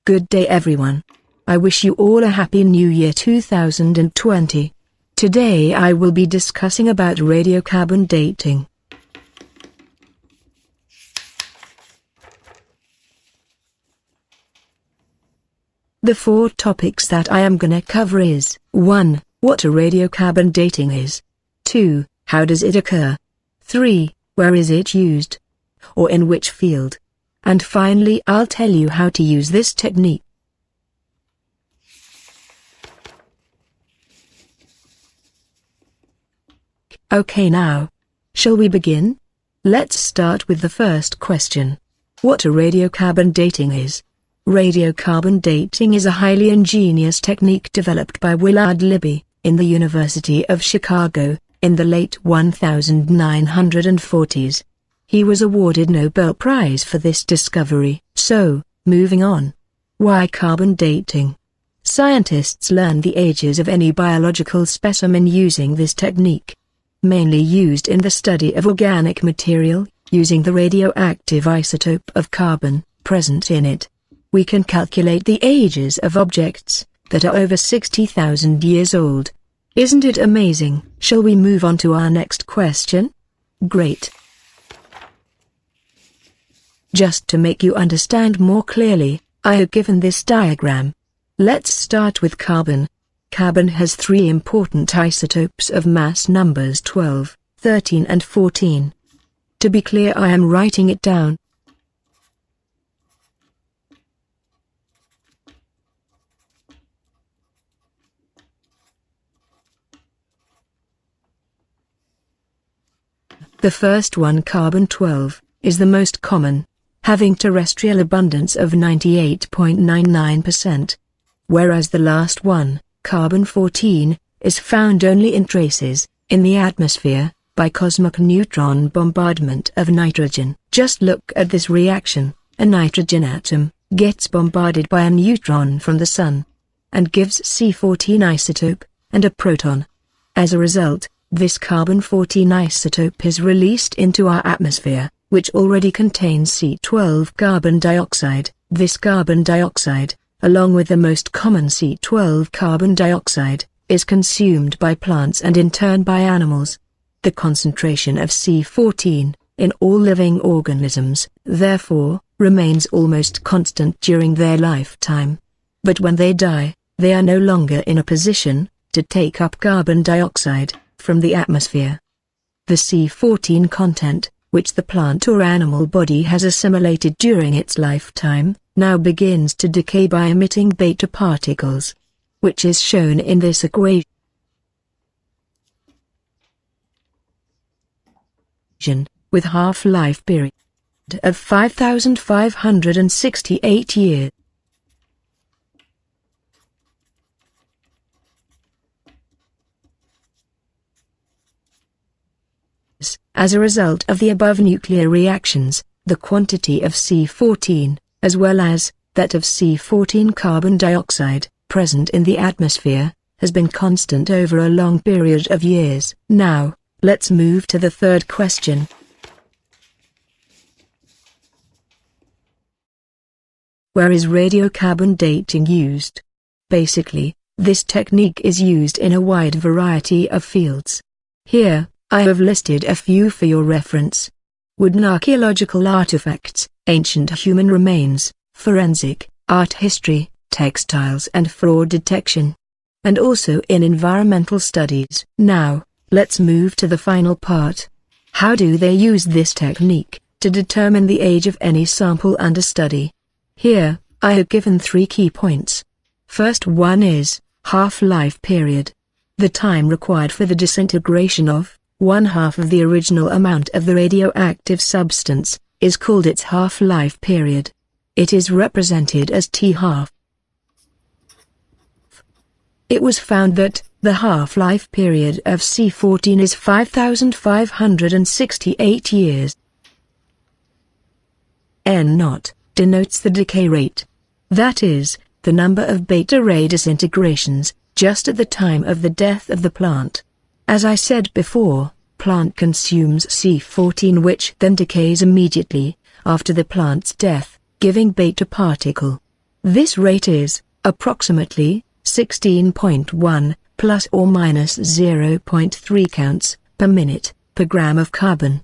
Good day everyone. I wish you all a happy new year 2020. Today I will be discussing about radiocarbon dating. The 4 topics that I am gonna cover is 1. What a radiocarbon dating is. 2. How does it occur? 3. Where is it used? Or in which field? And finally I'll tell you how to use this technique. Okay, now, shall we begin? Let's start with the first question. What a radiocarbon dating is. Radiocarbon dating is a highly ingenious technique developed by Willard Libby, in the University of Chicago, in the late 1940s. He was awarded Nobel Prize for this discovery. So, moving on. Why carbon dating? Scientists learn the ages of any biological specimen using this technique. Mainly used in the study of organic material, using the radioactive isotope of carbon present in it. We can calculate the ages of objects that are over 60,000 years old. Isn't it amazing? Shall we move on to our next question? Great. Just to make you understand more clearly, I have given this diagram. Let's start with carbon. Carbon has 3 important isotopes of mass numbers 12, 13 and 14. To be clear, I am writing it down. The first one, carbon-12, is the most common, having terrestrial abundance of 98.99%, whereas the last one, carbon-14, is found only in traces, in the atmosphere, by cosmic neutron bombardment of nitrogen. Just look at this reaction. A nitrogen atom gets bombarded by a neutron from the sun, and gives C14 isotope, and a proton. As a result, this carbon-14 isotope is released into our atmosphere, which already contains C12 carbon dioxide. This carbon dioxide, along with the most common C12 carbon dioxide, is consumed by plants and in turn by animals. The concentration of C14, in all living organisms, therefore, remains almost constant during their lifetime. But when they die, they are no longer in a position to take up carbon dioxide from the atmosphere. The C14 content, which the plant or animal body has assimilated during its lifetime, now begins to decay by emitting beta particles, which is shown in this equation, with half-life period of 5,568 years. As a result of the above nuclear reactions, the quantity of C14, as well as that of C14 carbon dioxide, present in the atmosphere, has been constant over a long period of years. Now, let's move to the third question. Where is radiocarbon dating used? Basically, this technique is used in a wide variety of fields. Here, I have listed a few for your reference. Wooden archaeological artifacts, ancient human remains, forensic, art history, textiles and fraud detection. And also in environmental studies. Now, let's move to the final part. How do they use this technique to determine the age of any sample under study? Here, I have given 3 key points. First one is half-life period. The time required for the disintegration of 1/2 of the original amount of the radioactive substance is called its half-life period. It is represented as T-half. It was found that the half-life period of C14 is 5,568 years. N0 denotes the decay rate. That is, the number of beta ray disintegrations, just at the time of the death of the plant. As I said before, plant consumes C14 which then decays immediately after the plant's death, giving beta particle. This rate is, approximately, 16.1, plus or minus 0.3 counts, per minute, per gram of carbon.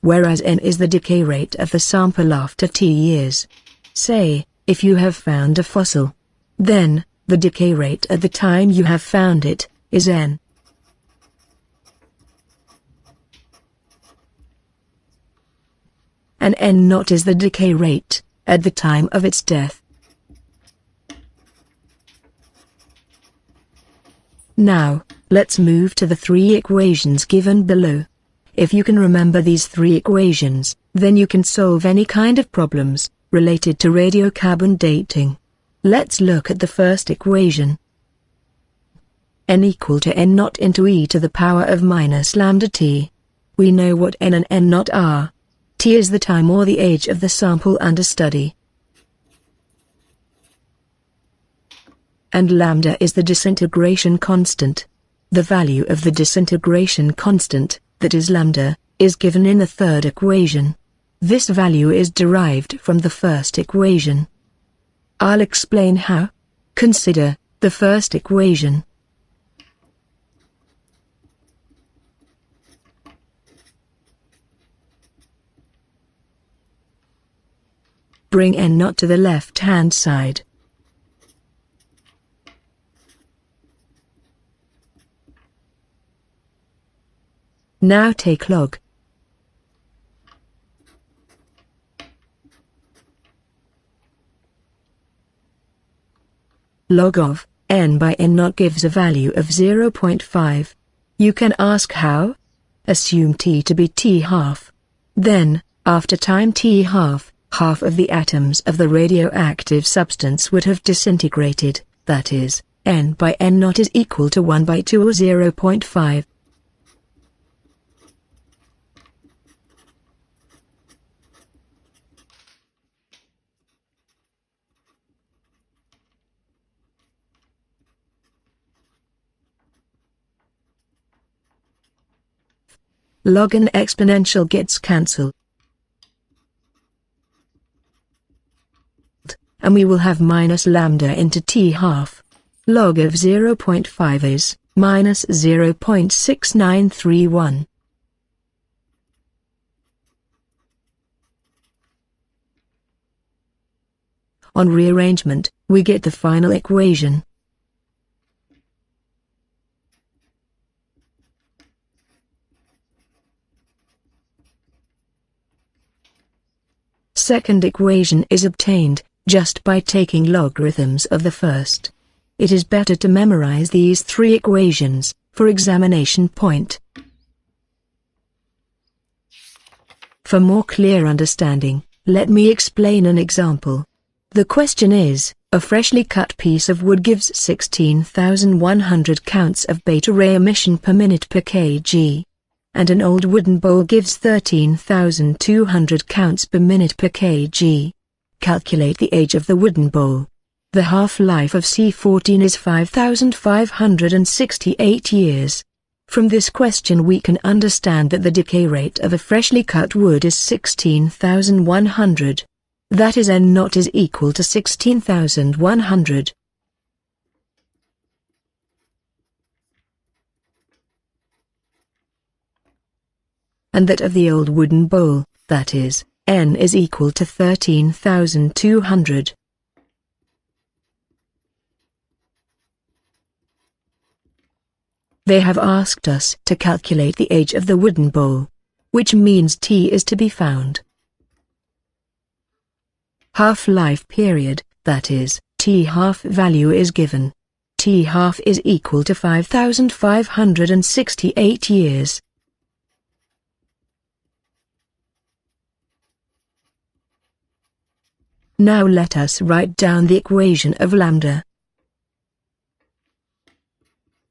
Whereas n is the decay rate of the sample after t years. Say, if you have found a fossil, then, the decay rate at the time you have found it, is n. And n0 is the decay rate, at the time of its death. Now, let's move to the three equations given below. If you can remember these three equations, then you can solve any kind of problems related to radiocarbon dating. Let's look at the first equation. N equal to n0 into e to the power of minus lambda t. We know what n and n0 are. T is the time or the age of the sample under study. And lambda is the disintegration constant. The value of the disintegration constant, that is lambda, is given in the third equation. This value is derived from the first equation. I'll explain how. Consider the first equation. Bring n0 to the left-hand side. Now take log of n by n0 gives a value of 0.5. You can ask how? Assume t to be t half. Then, after time t half of the atoms of the radioactive substance would have disintegrated, that is, n by n0 is equal to 1 by 2 or 0.5. Log and exponential gets cancelled, and we will have minus lambda into t half. Log of 0.5 is minus 0.6931. On rearrangement, we get the final equation. Second equation is obtained just by taking logarithms of the first. It is better to memorize these three equations for examination point. For more clear understanding, let me explain an example. The question is, a freshly cut piece of wood gives 16,100 counts of beta ray emission per minute per kg. And an old wooden bowl gives 13,200 counts per minute per kg. Calculate the age of the wooden bowl. The half-life of C14 is 5,568 years. From this question we can understand that the decay rate of a freshly cut wood is 16,100. That is n0 is equal to 16,100. And that of the old wooden bowl, that is, n is equal to 13,200. They have asked us to calculate the age of the wooden bowl, which means t is to be found. Half-life period, that is, t half value is given. T half is equal to 5,568 years. Now let us write down the equation of lambda.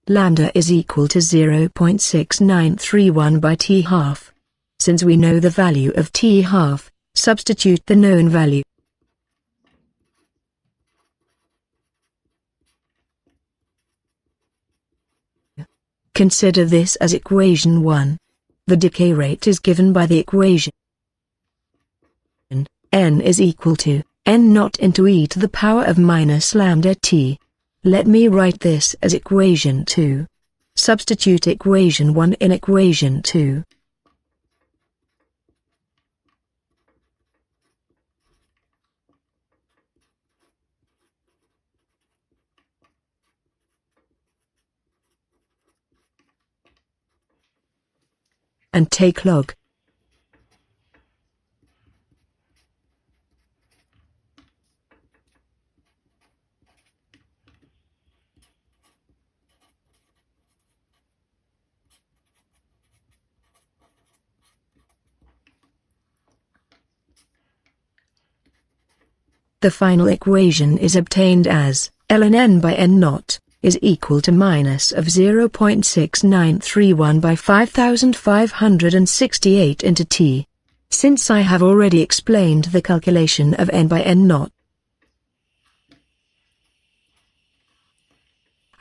Lambda is equal to 0.6931 by t half. Since we know the value of t half, substitute the known value. Consider this as equation 1. The decay rate is given by the equation. N is equal to n naught into e to the power of minus lambda t. Let me write this as equation 2. Substitute equation 1 in equation 2. And take log. The final equation is obtained as ln n by n naught is equal to minus of 0.6931 by 5568 into t. Since I have already explained the calculation of n by n naught,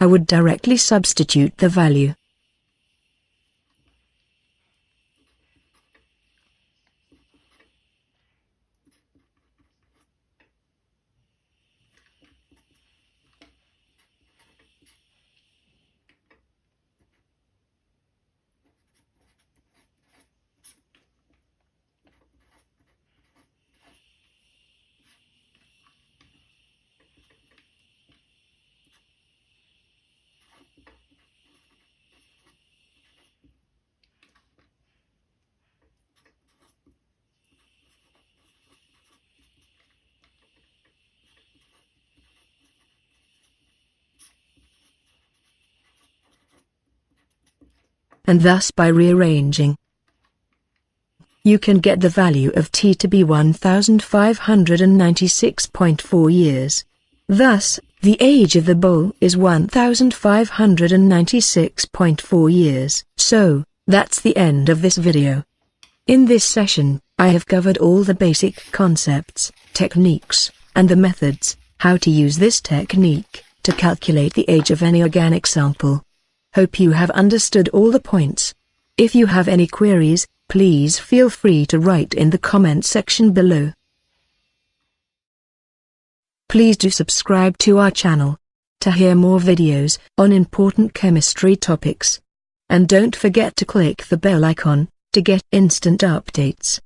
I would directly substitute the value. And thus by rearranging, you can get the value of t to be 1596.4 years. Thus, the age of the bull is 1596.4 years. So, that's the end of this video. In this session, I have covered all the basic concepts, techniques, and the methods, how to use this technique to calculate the age of any organic sample. Hope you have understood all the points. If you have any queries, please feel free to write in the comment section below. Please do subscribe to our channel to hear more videos on important chemistry topics. And don't forget to click the bell icon to get instant updates.